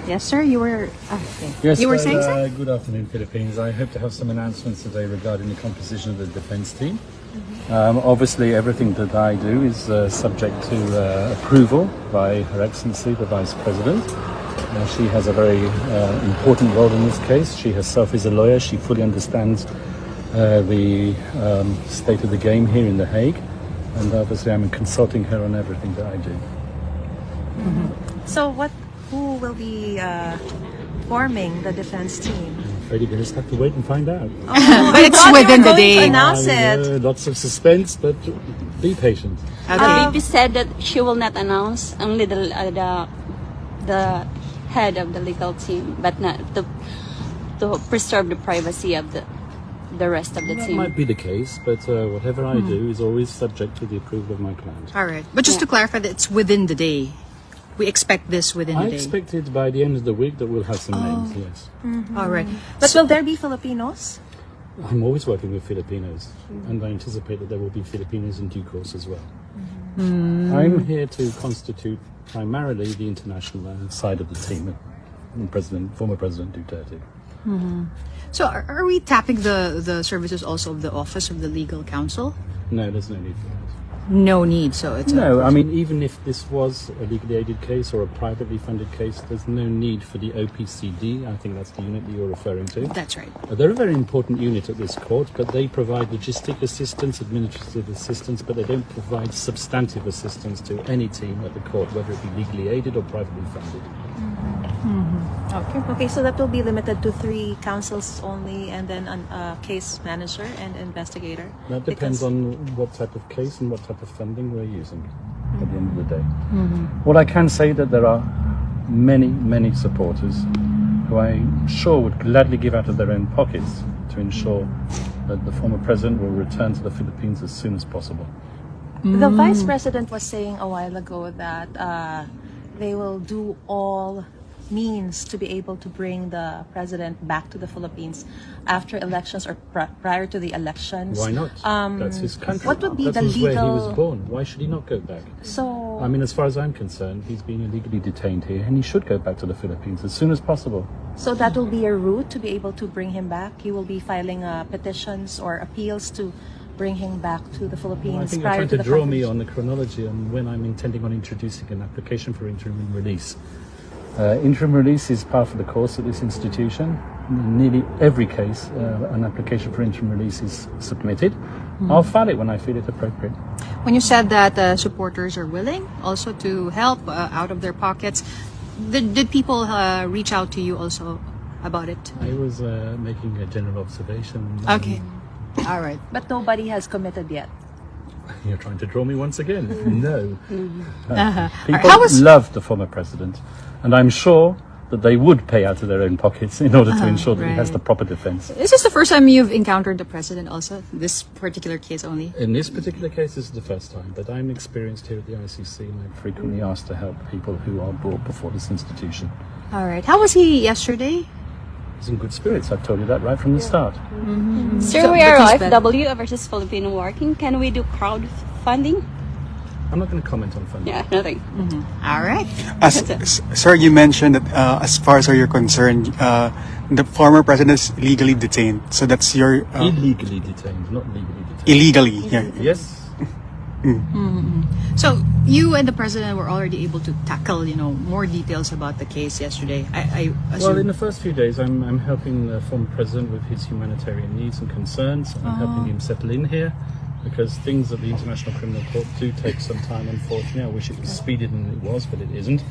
Yes, sir. You were Yes, you were saying, sir? good afternoon, Philippines. I hope to have some announcements today regarding the composition of the defence team. Obviously, everything that I do is subject to approval by Her Excellency, the Vice President. She has a very important role in this case. She herself is a lawyer. She fully understands the state of the game here in The Hague. And obviously, I'm consulting her on everything that I do. So who will be forming the defense team? I'm afraid you're going to just have to wait and find out. But it's within the day. Announce it. Lots of suspense, but be patient. Okay. It is said that she will not announce, only the head of the legal team, but not to preserve the privacy of the rest of the That team. might be the case, but whatever I do is always subject to the approval of my client. All right. But just to clarify, that it's within the day. We expect this within I the day. expect it by the end of the week that we'll have some names, yes. All right. But will there be Filipinos? I'm always working with Filipinos, and I anticipate that there will be Filipinos in due course as well. I'm here to constitute primarily the international side of the team, former President Duterte. So are we tapping the services also of the Office of the Legal Counsel? No, there's no need for that. No need. So it's No, I mean, even if this was a legally aided case or a privately funded case, there's no need for the OPCD. I think that's the unit that you're referring to. That's right. They're a very important unit at this court, but they provide logistic assistance, administrative assistance, but they don't provide substantive assistance to any team at the court, whether it be legally aided or privately funded. Okay, so that will be limited to 3 counsels only, and then a case manager and investigator. That depends on what type of case and what type of funding we're using at the end of the day. What I can say that there are many, many supporters who I'm sure would gladly give out of their own pockets to ensure that the former president will return to the Philippines as soon as possible. The vice president was saying a while ago that they will do all means to be able to bring the president back to the Philippines after elections or prior to the elections. Why not? That's his country. What would be That the was where he was legal? born. Why should he not go back? So I mean, as far as I'm concerned, he's being illegally detained here, and he should go back to the Philippines as soon as possible. So that will be a route to be able to bring him back. You will be filing petitions or appeals to bring him back to the Philippines. Well, I think prior you're trying to the draw me confirmation. on the chronology on when I'm intending on introducing an application for interim release. Interim release is part of the course at this institution. In nearly every case, an application for interim release is submitted. I'll file it when I feel it appropriate. When you said that supporters are willing also to help out of their pockets, did people reach out to you also about it? I was making a general observation. Okay. All right. But nobody has committed yet. You're trying to draw me once again. No. People How was- love the former president, and I'm sure that they would pay out of their own pockets in order to ensure that he has right. the proper defense. Is this the first time you've encountered the president also? This particular case only? In this particular case, this is the first time, but I'm experienced here at the ICC, and I'm frequently asked to help people who are brought before this institution. All right. How was he yesterday? He's in good spirits. I've told you that right from the start. Sir, So, we are but he's OFW versus Filipino working. Can we do crowdfunding? I'm not going to comment on funding. Yeah, nothing. All right. Sir, you mentioned that as far as you're concerned, the former president is legally detained. So that's your Illegally detained, not legally detained. illegally. Yeah. Yes. So you and the president were already able to tackle, more details about the case yesterday. I assume. Well, in the first few days, I'm helping the former president with his humanitarian needs and concerns. I'm helping him settle in here because things at the International Criminal Court do take some time, unfortunately. I wish it was speedier than it was, but it isn't.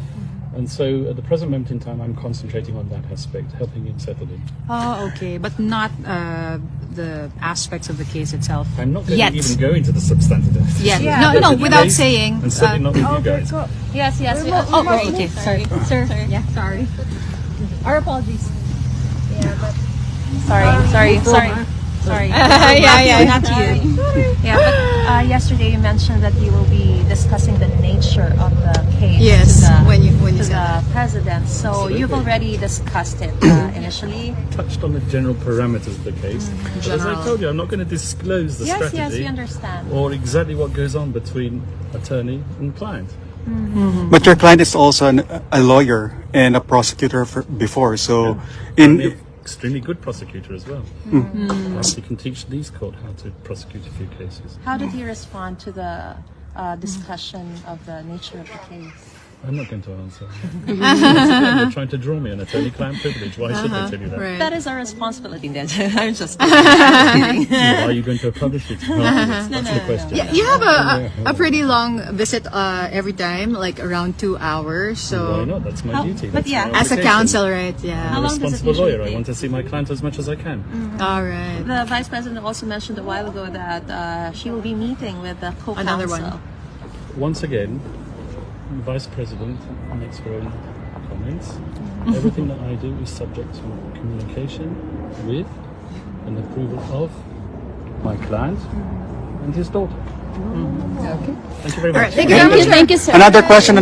And so at the present moment in time, I'm concentrating on that aspect, helping him settle in. Oh, okay, but not the aspects of the case itself. I'm not going Yet. to even go into the substantive. Yeah. Yeah. No, without Case, saying. And certainly not with you guys. Yes. Oh, okay. Sorry, sir. Yeah, sorry. Our apologies. Sorry. Yeah. Not you. Yeah, but yesterday you mentioned that you will be discussing the nature of the case Yes, to the, when you to said the president. So Absolutely. you've already discussed it initially. Touched on the general parameters of the case. But as I General. told you, I'm not going to disclose the Yes, strategy we understand. or exactly what goes on between attorney and client. But your client is also a lawyer and a prosecutor before, so And extremely good prosecutor as well. Perhaps he can teach these court how to prosecute a few cases. How did he respond to the discussion of the nature of the case? I'm not going to answer. They're trying to draw me on attorney-client privilege. Why should they tell you that? Right. That is our responsibility then. I'm just Why are you going to publish it? That's the question. Yeah, you have a pretty long visit every time, like around 2 hours. So Why not? That's my duty. but That's yeah, my as a obligation. counsel, right? Yeah. How I'm a long does it responsible usually lawyer. I take? want to see my client as much as I can. All right. The Vice President also mentioned a while ago that she will be meeting with the co-counsel. Another one. Once again, the Vice President makes her own comments. Everything that I do is subject to communication with and approval of my client and his daughter. Okay. Thank you very All much. right. Thank you very much. Thank you, sir. another question,